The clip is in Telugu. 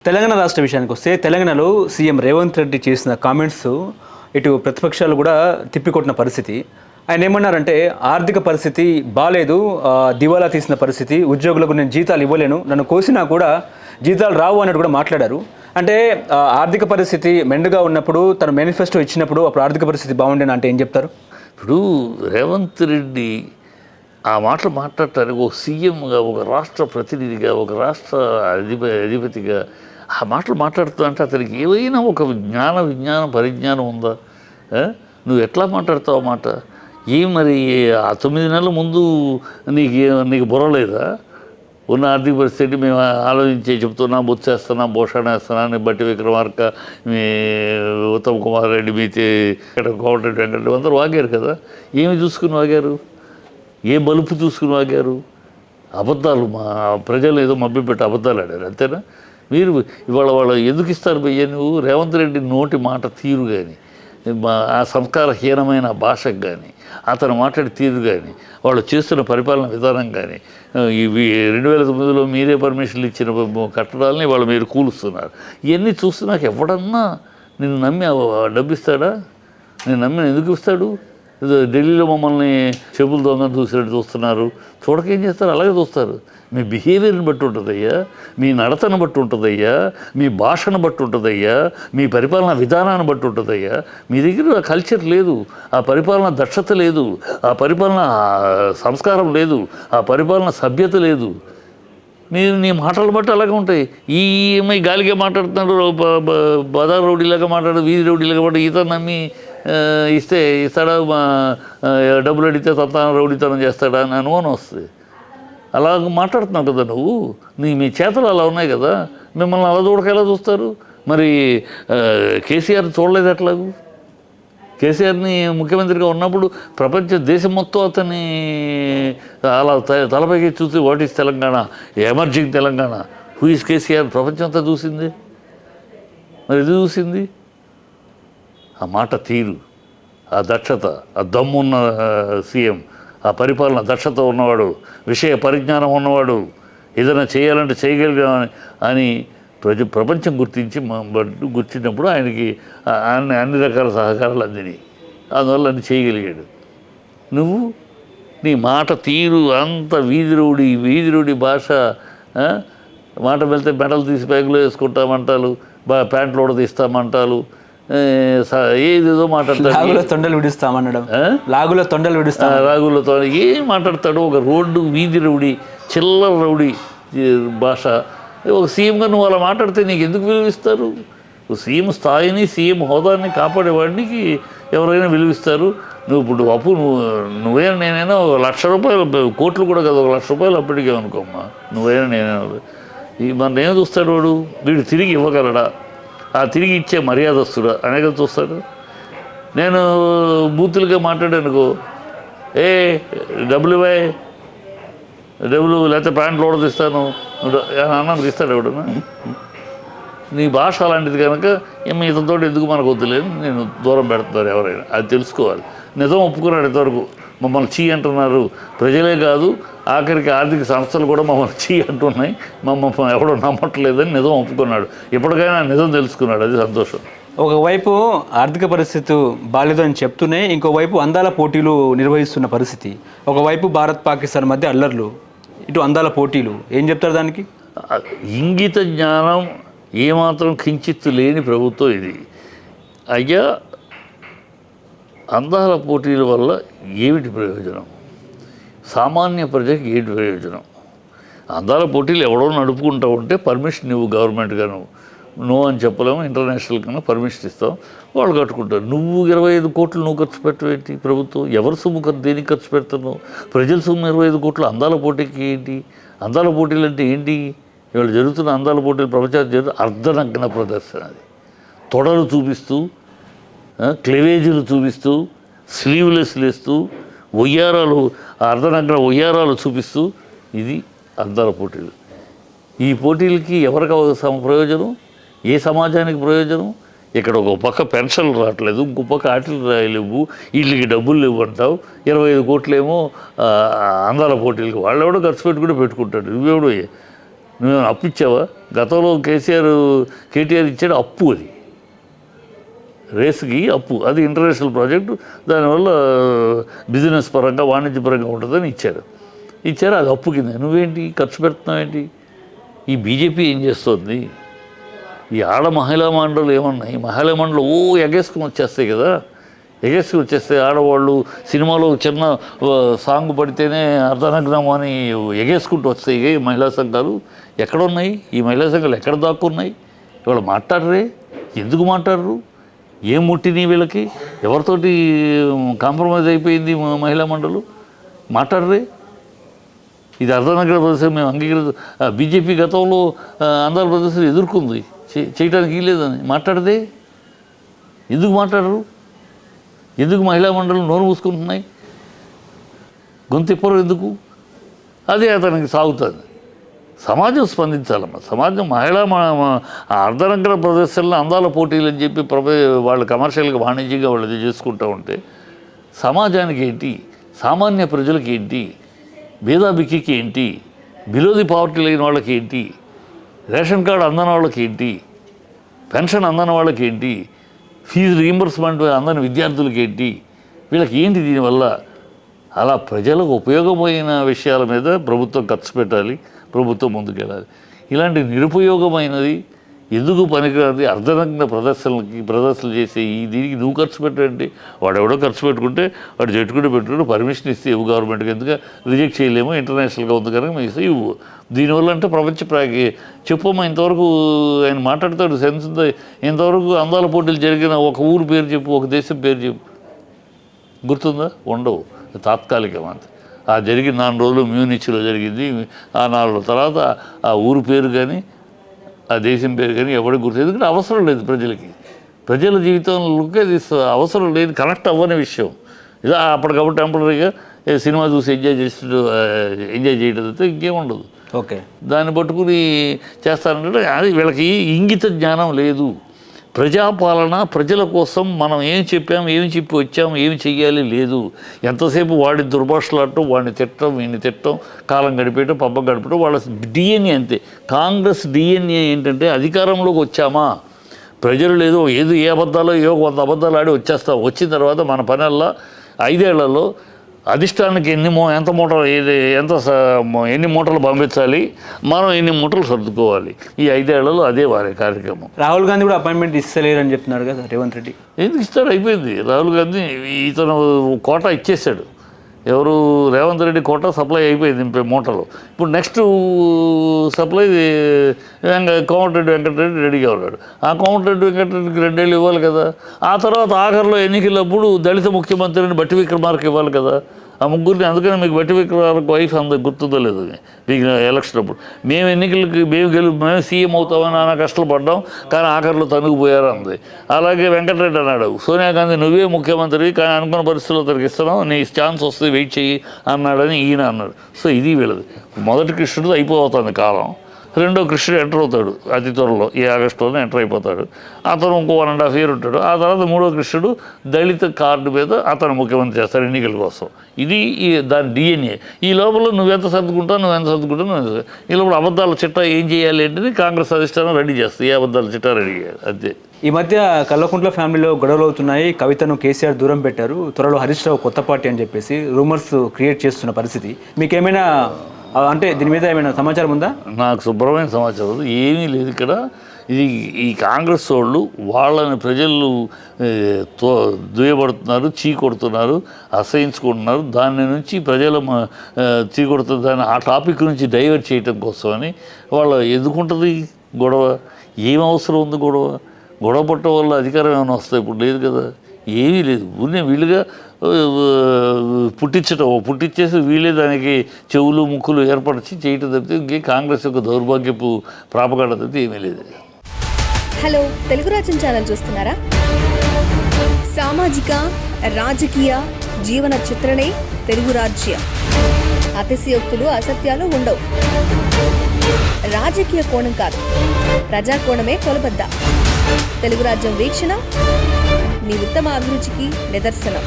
తెలంగాణ రాష్ట్ర విషయానికి వస్తే తెలంగాణలో సీఎం రేవంత్ రెడ్డి చేసిన కామెంట్స్ ఇటు ప్రతిపక్షాలు కూడా తిప్పికొట్టిన పరిస్థితి. ఆయన ఏమన్నారంటే ఆర్థిక పరిస్థితి బాలేదు, దివాలా తీసిన పరిస్థితి, ఉద్యోగులకు నేను జీతాలు ఇవ్వలేను, నన్ను కోసినా కూడా జీతాలు రావు అన్నట్టు కూడా మాట్లాడారు. అంటే ఆర్థిక పరిస్థితి మెండుగా ఉన్నప్పుడు తను మేనిఫెస్టో ఇచ్చినప్పుడు అప్పుడు ఆర్థిక పరిస్థితి బాగుండేనా అంటే ఏం చెప్తారు? ఇప్పుడు రేవంత్ రెడ్డి ఆ మాటలు మాట్లాడటానికి ఒక సీఎంగా, ఒక రాష్ట్ర ప్రతినిధిగా, ఒక రాష్ట్ర అధిపతిగా ఆ మాటలు మాట్లాడుతూ అంటే అతనికి ఏవైనా ఒక విజ్ఞానం పరిజ్ఞానం ఉందా? నువ్వు ఎట్లా మాట్లాడతావు ఆ మాట? మరి ఆ 9 నెలల ముందు నీకు బుర్రలేదా? ఉన్న ఆర్థిక పరిస్థితి మేము ఆలోచించి చెప్తున్నా, బొచ్చేస్తున్నా, భూషణ వేస్తున్నా అని బట్టి విక్రమార్క, మీ ఉత్తమ్ కుమార్ రెడ్డి, మీ కోమటిరెడ్డి వెంకటరెడ్డి అందరూ వాగారు కదా. ఏమి చూసుకుని వాగారు? ఏ బలుపు చూసుకుని వాగారు? అబద్ధాలు, మా ప్రజలు ఏదో మభ్యపెట్టి అబద్ధాలు ఆడారు, అంతేనా? మీరు ఇవాళ వాళ్ళు ఎందుకు ఇస్తారు భయ్య? నువ్వు రేవంత్ రెడ్డి నోటి మాట తీరు కానీ, ఆ సంస్కారహీనమైన భాషకు కానీ, అతను మాట్లాడే తీరు కానీ, వాళ్ళు చేస్తున్న పరిపాలన విధానం కానీ, ఇవి 2009లో మీరే పర్మిషన్లు ఇచ్చిన కట్టడాలని వాళ్ళు మీరు కూలుస్తున్నారు. ఇవన్నీ చూస్తే నాకు ఎవడన్నా నిన్ను నమ్మి డబ్బు ఇస్తాడా? నేను నమ్మి ఎందుకు ఇస్తాడు? ఢిల్లీలో మమ్మల్ని చెప్పులు దొంగను చూసినట్టు చూస్తున్నారు. చూడకేం చేస్తారు? అలాగే చూస్తారు. మీ బిహేవియర్ని బట్టి ఉంటుందయ్యా, మీ నడతను బట్టి ఉంటుందయ్యా, మీ భాషను బట్టి ఉంటుందయ్యా, మీ పరిపాలన విధానాన్ని బట్టి ఉంటుందయ్యా. మీ దగ్గర ఆ కల్చర్ లేదు, ఆ పరిపాలన దక్షత లేదు, ఆ పరిపాలన సంస్కారం లేదు, ఆ పరిపాలన సభ్యత లేదు. మీరు నీ మాటలు బట్టి అలాగే ఉంటాయి. ఈ గాలిగా మాట్లాడుతున్నాడు, బజార్ రౌడీలాగా మాట్లాడు, వీధి రౌడీలాగా మాట్లాడు, ఈత నమ్మి ఇస్తాడా? డబ్బులు అడిగితే సంతానం రౌడీతనం చేస్తాడా అని అనుమానం వస్తుంది. అలా మాట్లాడుతున్నావు కదా నువ్వు. మీ చేతలు అలా ఉన్నాయి కదా. మిమ్మల్ని అలా చూడక ఎలా చూస్తారు? మరి కేసీఆర్ చూడలేదు ఎట్లాగూ? కేసీఆర్ని ముఖ్యమంత్రిగా ఉన్నప్పుడు దేశం మొత్తం అతన్ని అలా తలపైకి చూసి what is Telangana, emerging Telangana, who is KCR ప్రపంచం అంతా చూసింది. మరి ఇది చూసింది ఆ మాట తీరు, ఆ దక్షత, ఆ దమ్మున్న సీఎం, ఆ పరిపాలన దక్షత ఉన్నవాడు, విషయ పరిజ్ఞానం ఉన్నవాడు, ఏదైనా చేయాలంటే చేయగలిగా అని ప్రపంచం గుర్తించినప్పుడు ఆయనకి అన్ని రకాల సహకారాలు అందినాయి. అందువల్ల అన్ని చేయగలిగాడు. నువ్వు నీ మాట తీరు అంత వీధి రౌడీ భాష. మాట వెళ్తే మెడలు తీసి బ్యాగులో వేసుకుంటామంటారు, ప్యాంట్లు కూడా తీస్తామంటారు, ఏదేదో మాట్లాడతాడు. లాగులో తొండలు విడుస్తామన్నాడు, రాగులతో ఏం మాట్లాడతాడు? ఒక రోడ్డు వీధి రౌడీ, చిల్లర రౌడీ భాష. ఒక సీఎంగా నువ్వు అలా మాట్లాడితే నీకు ఎందుకు విలువిస్తారు? సీఎం స్థాయిని, సీఎం హోదాని కాపాడేవాడికి ఎవరైనా విలువిస్తారు. నువ్వు ఇప్పుడు నువ్వైనా నేనైనా ₹1,00,000, కోట్లు కూడా కదా, ₹1,00,000 అప్పటికే అనుకోమ్మా. నువ్వైనా నేనైనా మన ఏం చూస్తాడు వాడు? వీడు తిరిగి ఇవ్వగలడా? ఆ తిరిగి ఇచ్చే మర్యాదస్తుడా అనేక చూస్తాడు. నేను బూతులుగా మాట్లాడానుకో, డబ్బులు ఇవ్వాయి, డబ్బులు లేకపోతే ప్యాంట్లు కూడా తీస్తాను అన్నాను, తీస్తాడు ఎవడన్నా? నీ భాష అలాంటిది కనుక ఇతనితో ఎందుకు మనకు వద్దులేదు, నేను దూరం పెడుతున్నారు ఎవరైనా. అది తెలుసుకోవాలి. నిజం ఒప్పుకున్నాడు ఇంతవరకు. మమ్మల్ని చీ అంటున్నారు ప్రజలే కాదు, ఆఖరికి ఆర్థిక సంస్థలు కూడా మమ్మల్ని చీ అంటున్నాయి, మమ్మల్ని ఎవడో నమ్మట్లేదని నిజం ఒప్పుకున్నాడు. ఇప్పటికైనా నిజం తెలుసుకున్నాడు, అది సంతోషం. ఒకవైపు ఆర్థిక పరిస్థితి బాలేదు అని చెప్తూనే ఇంకోవైపు అందాల పోటీలు నిర్వహిస్తున్న పరిస్థితి, ఒకవైపు భారత్ పాకిస్తాన్ మధ్య అల్లర్లు, ఇటు అందాల పోటీలు. ఏం చెప్తారు దానికి? ఇంగిత జ్ఞానం ఏమాత్రం కించిత్తు లేని ప్రభుత్వం ఇది. అయ్యా, అందాల పోటీల వల్ల ఏమిటి ప్రయోజనం? సామాన్య ప్రజకి ఏమిటి ప్రయోజనం? అందాల పోటీలు ఎవడో నడుపుకుంటూ ఉంటే పర్మిషన్ ఇవ్వు, గవర్నమెంట్గా నో అని చెప్పలేము, ఇంటర్నేషనల్ కన్నా పర్మిషన్ ఇస్తాం, వాళ్ళు కట్టుకుంటారు. నువ్వు 25 కోట్లు నువ్వు ఖర్చు పెట్టవేంటి? ప్రభుత్వం ఎవరి సొమ్ము దేనికి ఖర్చు పెడుతున్నావు? ప్రజల సొమ్ము 25 కోట్లు అందాల పోటీకి ఏంటి? అందాల పోటీలు అంటే ఏంటి? ఇవాళ జరుగుతున్న అందాల పోటీలు ప్రపంచానికి జరుగుతున్న అర్ధనగ్న ప్రదర్శన. అది తొడలు చూపిస్తూ, క్లెవేజీలు చూపిస్తూ, స్లీవ్లెస్ లేస్తూ, అర్ధనగ్న ఒయ్యారాలు చూపిస్తూ, ఇది అందాల పోటీలు. ఈ పోటీలకి ఎవరికి ప్రయోజనం? ఏ సమాజానికి ప్రయోజనం? ఇక్కడ ఒక పక్క పెన్షన్లు రావట్లేదు, ఇంకో పక్క ఆటలు రాయలేవు, వీళ్ళకి డబ్బులు లేవు అంటావు. 25 కోట్లేమో అందాల పోటీలకి. వాళ్ళు ఎవడో ఖర్చు పెట్టుకుంటాడు, నువ్వెవడో నువ్వేమైనా అప్పు ఇచ్చావా? గతంలో కేటీఆర్ ఇచ్చాడు అప్పు, అది రేసుకి అప్పు, అది ఇంటర్నేషనల్ ప్రాజెక్టు, దానివల్ల బిజినెస్ పరంగా వాణిజ్యపరంగా ఉంటుందని ఇచ్చారు, అది అప్పు కింద. నువ్వేంటి ఖర్చు పెడుతున్నావు ఏంటి? ఈ బీజేపీ ఏం చేస్తుంది? ఈ మహిళా మండలు ఏమన్నాయి? మహిళా మండలు ఎగేసుకుని వచ్చేస్తాయి కదా, ఎగేసుకుని వచ్చేస్తే ఆడవాళ్ళు సినిమాలో చిన్న సాంగ్ పడితేనే అర్ధనగ్నం అని ఎగేసుకుంటూ వస్తాయి ఈ మహిళా సంఘాలు. ఎక్కడున్నాయి ఈ మహిళా సంఘాలు? ఎక్కడ దాక్కున్నాయి? ఇవాళ మాట్లాడరే? ఎందుకు మాట్లాడరు? ఏం ముట్టింది వీళ్ళకి? ఎవరితోటి కాంప్రమైజ్ అయిపోయింది మహిళా మండలు? మాట్లాడరే? ఇది అర్ధనగర ప్రదేశం మేము బీజేపీ గతంలో ఆంధ్రప్రదేశ్లో ఎదుర్కొంది, చేయడానికి లేదని మాట్లాడదే. ఎందుకు మాట్లాడరు? ఎందుకు మహిళా మండలి నోరు మూసుకుంటున్నాయి? గొంతెప్పరు ఎందుకు? అదే అతనికి సాగుతుంది. సమాజం స్పందించాలమ్మా. సమాజం అర్ధనగర ప్రదేశాల్లో అందాల పోటీలు అని చెప్పి వాళ్ళు కమర్షియల్గా వాణిజ్యంగా వాళ్ళు ఇది చేసుకుంటూ ఉంటే సమాజానికి ఏంటి, సామాన్య ప్రజలకి ఏంటి, భేదాభిక్కి ఏంటి, బిలో ది పావర్టీ లేని వాళ్ళకి ఏంటి, రేషన్ కార్డు అందని వాళ్ళకి ఏంటి, పెన్షన్ అందని వాళ్ళకి ఏంటి, ఫీజు రీయింబర్స్మెంట్ అందని విద్యార్థులకి ఏంటి, వీళ్ళకి ఏంటి దీనివల్ల? అలా ప్రజలకు ఉపయోగమైన విషయాల మీద ప్రభుత్వం ఖర్చు పెట్టాలి, ప్రభుత్వం ముందుకెళ్ళాలి. ఇలాంటి నిరుపయోగమైనది ఎందుకు పనికిరాది అర్ధనగ్న ప్రదర్శనలు చేసే దీనికి నువ్వు ఖర్చు పెట్టండి. వాడెవడో ఖర్చు పెట్టుకుంటే వాడు పెట్టుకుంటే పర్మిషన్ ఇస్తే ఇవ్వు, గవర్నమెంట్కి ఎందుకు రిజెక్ట్ చేయలేమో, ఇంటర్నేషనల్గా ఉంది కనుక మీకు ఇవ్వు. దీనివల్ల అంటే ప్రపంచ చెప్పమ్మా, ఇంతవరకు ఆయన మాట్లాడతాడు సెన్స్ ఉందా? ఇంతవరకు అందాల పోటీలు జరిగిన ఒక ఊరు పేరు చెప్పు, ఒక దేశం పేరు చెప్పు, గుర్తుందా? ఉండవు, తాత్కాలికం అంతే. ఆ జరిగిన 4 రోజులు మ్యూనిచ్లో జరిగింది, ఆ 4 రోజుల తర్వాత ఆ ఊరు పేరు కానీ ఆ దేశం పేరు కానీ ఎవరికి గుర్తు, ఎందుకంటే అవసరం లేదు ప్రజల జీవితంలోకి అది అవసరం లేదు, కనెక్ట్ అవ్వని విషయం. ఇది అప్పటికప్పుడు టెంపరీగా సినిమా చూసి ఎంజాయ్ చేయడం అయితే ఇంకేముండదు. ఓకే, దాన్ని పట్టుకుని చేస్తారంటే అది వీళ్ళకి ఇంగిత జ్ఞానం లేదు. ప్రజాపాలన ప్రజల కోసం మనం ఏం చెప్పాము, ఏమి చెప్పి వచ్చాము, ఏమి చెయ్యాలి లేదు. ఎంతసేపు వాడి దుర్భాషలాడటం, వాడిని తిట్టడం, వీడిని తిట్టడం, కాలం గడిపేయటం, పబ్బం గడిపేయటం వాళ్ళ డిఎన్ఏ అంతే. కాంగ్రెస్ డిఎన్ఏ ఏంటంటే అధికారంలోకి వచ్చామా, ప్రజలు లేదు ఏ అబద్ధాలు 100 అబద్ధాలు ఆడి వచ్చేస్తాం. వచ్చిన తర్వాత మన పనల్లా 5 ఏళ్లలో అధిష్టానానికి ఎన్ని మూటలు పంపించాలి, మనం ఎన్ని మూటలు సర్దుకోవాలి. ఈ 5 ఏళ్లలో అదే వారి కార్యక్రమం. రాహుల్ గాంధీ కూడా అపాయింట్మెంట్ ఇస్తలేరని చెప్తున్నారు కదా రేవంత్ రెడ్డి. ఎందుకు ఇస్తాడు? అయిపోయింది. రాహుల్ గాంధీ ఇతను కోటా ఇచ్చేసాడు. ఎవరు? రేవంత్ రెడ్డి కోటా సప్లై అయిపోయింది మూటలు. ఇప్పుడు నెక్స్ట్ సప్లై కోమటిరెడ్డి వెంకటరెడ్డి రెడీగా ఉన్నాడు. ఆ కోమటిరెడ్డి వెంకటరెడ్డికి 2 ఏళ్ళు ఇవ్వాలి కదా. ఆ తర్వాత ఆఖరిలో ఎన్నికలప్పుడు దళిత ముఖ్యమంత్రిని బట్టి విక్రమార్క ఇవ్వాలి కదా. ఆ ముగ్గురిని, అందుకని మీకు బట్టి విక్రమార్క వైఫ్ అందరికి గుర్తుందో లేదు మీకు ఎలక్షన్ అప్పుడు. మేము ఎన్నికలకి మేము సీఎం అవుతామని నాన్న కష్టాలు పడ్డాం, కానీ ఆఖరిలో తనుగుపోయారు అంది. అలాగే వెంకటరెడ్డి అన్నాడు, సోనియా గాంధీ నువ్వే ముఖ్యమంత్రి, కానీ అనుకున్న పరిస్థితుల్లో తనకి ఇస్తున్నావు, నీ ఛాన్స్ వస్తుంది, వెయిట్ చెయ్యి అన్నాడని ఈయన అన్నాడు. సో ఇది వీళ్ళది. మొదటి కృష్ణుడు అయిపోతుంది కాలం, రెండో కృష్ణుడు ఎంటర్ అవుతాడు అతి త్వరలో, ఈ ఆగస్టులోనే ఎంటర్ అయిపోతాడు. అతను ఇంకో 1.5 years ఉంటాడు. ఆ తర్వాత మూడో కృష్ణుడు దళిత కార్డు మీద అతను ముఖ్యమంత్రి చేస్తాడు ఎన్నికల కోసం. ఇది దాని డిఎన్ఏ. ఈ లోపల నువ్వెంత సర్దుకుంటావు, ఈ లోపల అబద్ధాల చిట్టా ఏం చేయాలి అంటే కాంగ్రెస్ అధిష్టానం రెడీ చేస్తుంది. ఏ అబద్ధాల చిట్టా రెడీ చేయాలి అంతే. ఈ మధ్య కల్వకుంట్ల ఫ్యామిలీలో గొడవలు అవుతున్నాయి. కవితను కేసీఆర్ దూరం పెట్టారు, త్వరలో హరీష్ రావు కొత్త పార్టీ అని చెప్పేసి రూమర్స్ క్రియేట్ చేస్తున్న పరిస్థితి. మీకేమైనా అంటే దీని మీద ఏమైనా సమాచారం ఉందా? నాకు శుభ్రమైన సమాచారం ఏమీ లేదు. ఇక్కడ ఈ కాంగ్రెస్ వాళ్ళు వాళ్ళని ప్రజలు దుయ్యబడుతున్నారు, చీకొడుతున్నారు, అసహించుకుంటున్నారు. దాని నుంచి ప్రజల చీకొడుతున్న దాన్ని ఆ టాపిక్ నుంచి డైవర్ట్ చేయటం కోసమని వాళ్ళు ఎందుకుంటుంది గొడవ. ఏం అవసరం ఉంది గొడవ పట్టడం వల్ల అధికారం ఏమైనా వస్తాయి? ఇప్పుడు లేదు కదా, ఏమీ లేదు. వీళ్ళుగా పుట్టించేసి వీళ్ళే దానికి చెవులు ముక్కులు ఏర్పరిచి చేయటం తప్పితే ఇంకే కాంగ్రెస్ యొక్క దౌర్భాగ్యపు ప్రాపగాడ తప్పితే ఏమీ లేదు. హలో, తెలుగు రాజ్యం ఛానల్ చూస్తున్నారా? సామాజిక రాజకీయ జీవన చిత్రణే తెలుగు రాజ్యం. అతిశయోక్తులు అసత్యాలు ఉండవు. రాజకీయ కోణం కాదు, ప్రజా కోణమే కొలబద్ద. తెలుగు రాజ్యం వీక్షణ మీ ఉత్తమ అభిరుచికి నిదర్శనం.